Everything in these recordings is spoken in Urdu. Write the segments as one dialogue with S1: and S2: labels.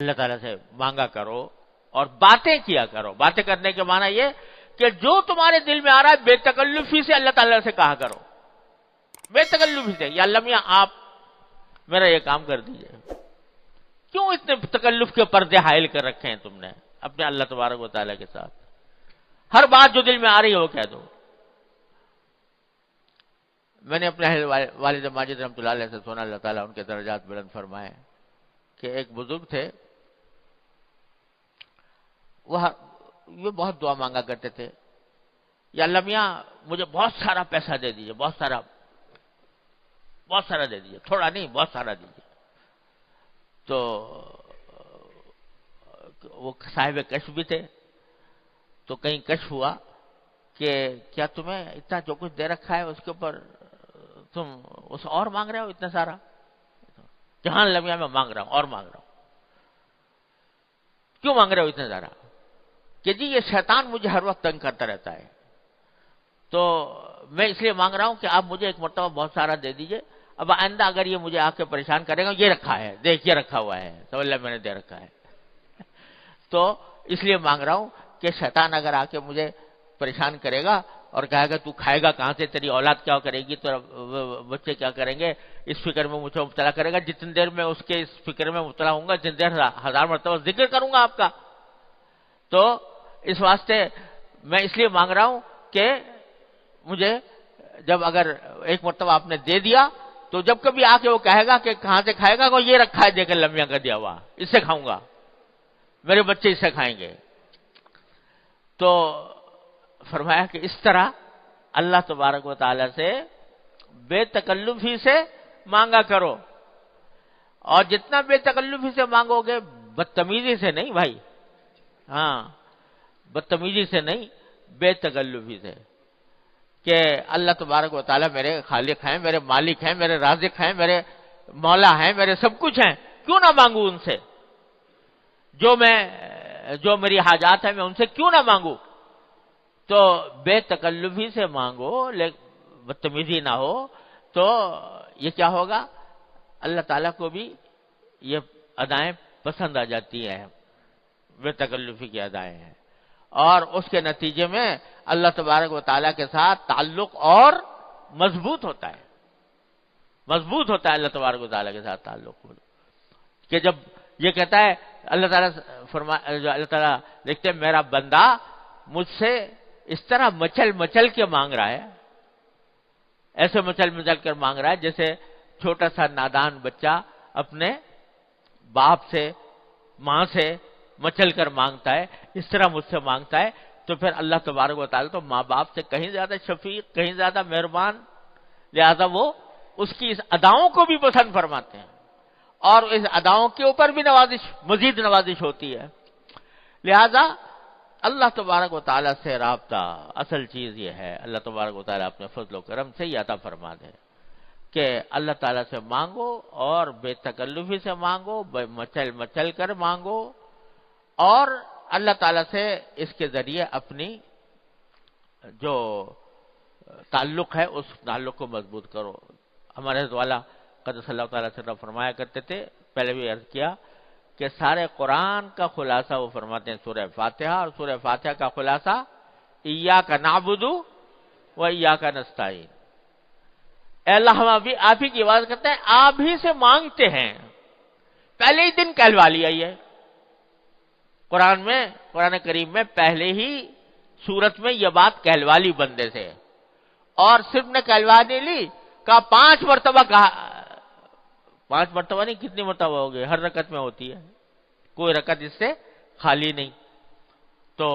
S1: اللہ تعالیٰ سے مانگا کرو اور باتیں کیا کرو. باتیں کرنے کے معنی یہ کہ جو تمہارے دل میں آ رہا ہے بے تکلفی سے اللہ تعالیٰ سے کہا کرو. بے تکلفی سے، یا اللہ میاں آپ میرا یہ کام کر دیجئے. کیوں اتنے تکلف کے پردے حائل کر رکھے ہیں تم نے اپنے اللہ تبارک و تعالیٰ کے ساتھ؟ ہر بات جو دل میں آ رہی ہے وہ کہہ دو. میں نے اپنے والد ماجد رحمۃ اللہ علیہ سے سنا، اللہ تعالیٰ ان کے درجات بلند فرمائے، کہ ایک بزرگ تھے، وہ بہت دعا مانگا کرتے تھے، یا اللہ میاں مجھے بہت سارا پیسہ دے دیجئے، بہت سارا دے دیجئے، تھوڑا نہیں بہت سارا دیجئے. تو وہ صاحب کشف بھی تھے، تو کہیں کشف ہوا کہ کیا تمہیں اتنا جو کچھ دے رکھا ہے اس کے اوپر تم اس اور مانگ رہے ہو اتنا سارا؟ جہاں اللہ میاں میں مانگ رہا ہوں اور مانگ رہا ہوں. کیوں مانگ رہے ہو اتنا سارا؟ کہ جی یہ شیطان مجھے ہر وقت تنگ کرتا رہتا ہے، تو میں اس لیے مانگ رہا ہوں کہ آپ مجھے ایک مرتبہ بہت سارا دے دیجئے. اب آئندہ اگر یہ مجھے آ کے پریشان کرے گا، یہ رکھا ہے دیکھ، یہ رکھا ہوا ہے تو اللہ میں نے دے رکھا ہے، تو اس لیے مانگ رہا ہوں کہ شیطان اگر آ کے مجھے پریشان کرے گا اور کہے گا تو کھائے گا کہاں سے، تیری اولاد کیا کرے گی، تو بچے کیا کریں گے، اس فکر میں مجھے مبتلا کرے گا. جتنی دیر میں اس کے اس فکر میں مبتلا ہوں گا، جتنی دیر 1000 مرتبہ ذکر کروں گا آپ کا. تو اس واسطے میں اس لیے مانگ رہا ہوں کہ مجھے جب اگر ایک مرتبہ آپ نے دے دیا تو جب کبھی آ کے وہ کہے گا کہ کہاں سے کھائے گا، وہ یہ رکھا ہے دیکھ لمبیاں کا دیا ہوا، اس سے کھاؤں گا، میرے بچے اس سے کھائیں گے. تو فرمایا کہ اس طرح اللہ تبارک و تعالی سے بے تکلفی سے مانگا کرو، اور جتنا بے تکلفی سے مانگو گے، بدتمیزی سے نہیں بھائی، ہاں بدتمیزی سے نہیں، بے تکلفی سے، کہ اللہ تبارک و تعالیٰ میرے خالق ہیں، میرے مالک ہیں، میرے رازق ہیں، میرے مولا ہیں، میرے سب کچھ ہیں، کیوں نہ مانگوں ان سے؟ جو میری حاجات ہیں میں ان سے کیوں نہ مانگوں؟ تو بے تکلفی سے مانگو، بدتمیزی نہ ہو، تو یہ کیا ہوگا؟ اللہ تعالیٰ کو بھی یہ ادائیں پسند آ جاتی ہیں، بے تکلفی کی ادائیں ہیں، اور اس کے نتیجے میں اللہ تبارک و تعالیٰ کے ساتھ تعلق اور مضبوط ہوتا ہے، اللہ تبارک و تعالیٰ کے ساتھ تعلق. کہ جب یہ کہتا ہے اللہ تعالیٰ دیکھتے ہیں میرا بندہ مجھ سے اس طرح مچل کے مانگ رہا ہے، ایسے مچل کر مانگ رہا ہے جیسے چھوٹا سا نادان بچہ اپنے باپ سے، ماں سے مچل کر مانگتا ہے، اس طرح مجھ سے مانگتا ہے. تو پھر اللہ تبارک و تعالیٰ تو ماں باپ سے کہیں زیادہ شفیق، کہیں زیادہ مہربان، لہذا وہ اس کی اس اداؤں کو بھی پسند فرماتے ہیں، اور اس اداؤں کے اوپر بھی مزید نوازش ہوتی ہے. لہذا اللہ تبارک و تعالیٰ سے رابطہ، اصل چیز یہ ہے، اللہ تبارک و تعالیٰ اپنے فضل و کرم سے یہ عطا فرما دے کہ اللہ تعالیٰ سے مانگو، اور بے تکلفی سے مانگو، مچل کر مانگو، اور اللہ تعالیٰ سے اس کے ذریعے اپنی جو تعلق ہے اس تعلق کو مضبوط کرو. ہمارے حضرت والا قدس اللہ تعالیٰ سے فرمایا کرتے تھے، پہلے بھی عرض کیا کہ سارے قرآن کا خلاصہ وہ فرماتے ہیں سورہ فاتحہ، اور سورہ فاتحہ کا خلاصہ ایاک نعبد و ایاک نستعین. اے اللہ ہم آپ ہی کی عبادت کرتے ہیں، آپ ہی سے مانگتے ہیں. پہلے ہی دن کہلوا لیا یہ قرآن کریم میں پہلے ہی سورت میں یہ بات کہلوا لی بندے سے، اور صرف نے کہلوا نہیں لی، کہا 5 مرتبہ کہا. 5 مرتبہ نہیں، کتنی مرتبہ ہو گئی؟ ہر رکعت میں ہوتی ہے، کوئی رکعت اس سے خالی نہیں. تو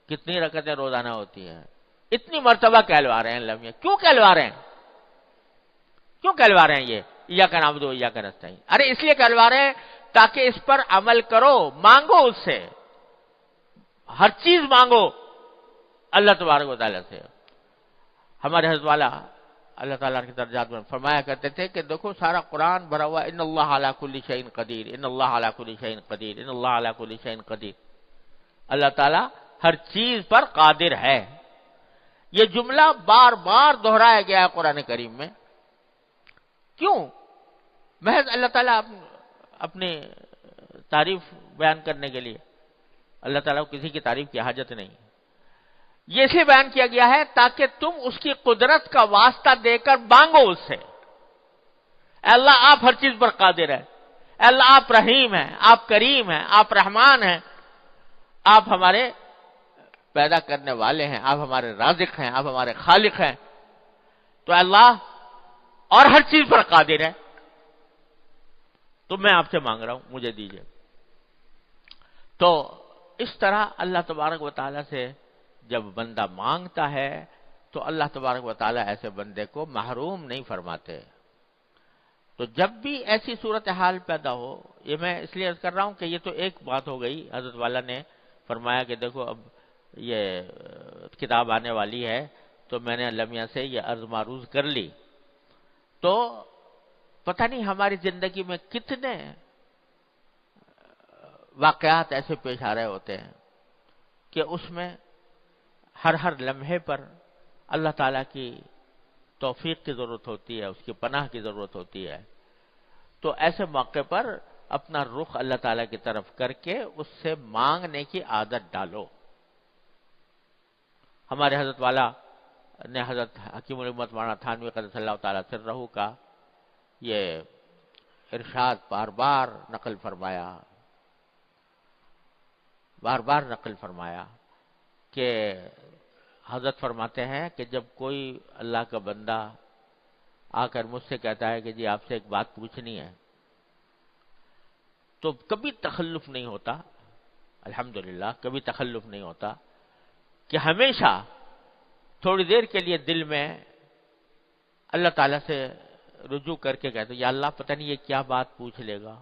S1: کتنی رکعتیں روزانہ ہوتی ہیں؟ اتنی مرتبہ کہلوا رہے ہیں لمحے. کیوں کہلوا رہے ہیں یہ ایاک نعبد و ایاک نستعین؟ ارے اس لیے کہلوا رہے ہیں تاکہ اس پر عمل کرو، مانگو اس سے، ہر چیز مانگو اللہ تبارک و تعالیٰ سے. ہمارے حضرت والا اللہ تعالیٰ کے درجات میں فرمایا کرتے تھے کہ دیکھو سارا قرآن بھرا ہوا ان اللہ علی کل شیء قدیر، ان اللہ علی کل شیء قدیر، ان اللہ علی کل شیء قدیر. اللہ تعالیٰ ہر چیز پر قادر ہے. یہ جملہ بار بار دہرایا گیا ہے قرآن کریم میں. کیوں؟ محض اللہ تعالیٰ اپنی تعریف بیان کرنے کے لیے، اللہ تعالیٰ کو کسی کی تعریف کی حاجت نہیں۔ یہ اسے بیان کیا گیا ہے تاکہ تم اس کی قدرت کا واسطہ دے کر مانگو اس سے، اے اللہ آپ ہر چیز پر قادر ہیں، اے اللہ آپ رحیم ہیں، آپ کریم ہیں، آپ رحمان ہیں، آپ ہمارے پیدا کرنے والے ہیں، آپ ہمارے رازق ہیں، آپ ہمارے خالق ہیں، تو اے اللہ اور ہر چیز پر قادر ہے، تو میں آپ سے مانگ رہا ہوں، مجھے دیجیے۔ تو اس طرح اللہ تبارک و تعالیٰ سے جب بندہ مانگتا ہے تو اللہ تبارک و تعالیٰ ایسے بندے کو محروم نہیں فرماتے۔ تو جب بھی ایسی صورتحال پیدا ہو، یہ میں اس لیے عرض کر رہا ہوں کہ یہ تو ایک بات ہو گئی، حضرت والا نے فرمایا کہ دیکھو اب یہ کتاب آنے والی ہے تو میں نے لمحہ سے یہ عرض معروض کر لی، تو پتہ نہیں ہماری زندگی میں کتنے واقعات ایسے پیش آ رہے ہوتے ہیں کہ اس میں ہر لمحے پر اللہ تعالیٰ کی توفیق کی ضرورت ہوتی ہے، اس کی پناہ کی ضرورت ہوتی ہے۔ تو ایسے موقع پر اپنا رخ اللہ تعالیٰ کی طرف کر کے اس سے مانگنے کی عادت ڈالو۔ ہمارے حضرت والا نے حضرت حکیم الامت مولانا تھانوی قدس اللہ تعالیٰ سرہ کا یہ ارشاد بار بار نقل فرمایا کہ حضرت فرماتے ہیں کہ جب کوئی اللہ کا بندہ آ کر مجھ سے کہتا ہے کہ جی آپ سے ایک بات پوچھنی ہے، تو کبھی تخلف نہیں ہوتا، الحمدللہ کبھی تخلف نہیں ہوتا، کہ ہمیشہ تھوڑی دیر کے لیے دل میں اللہ تعالیٰ سے رجوع کر کے کہتے ہیں یا اللہ پتہ نہیں یہ کیا بات پوچھ لے گا،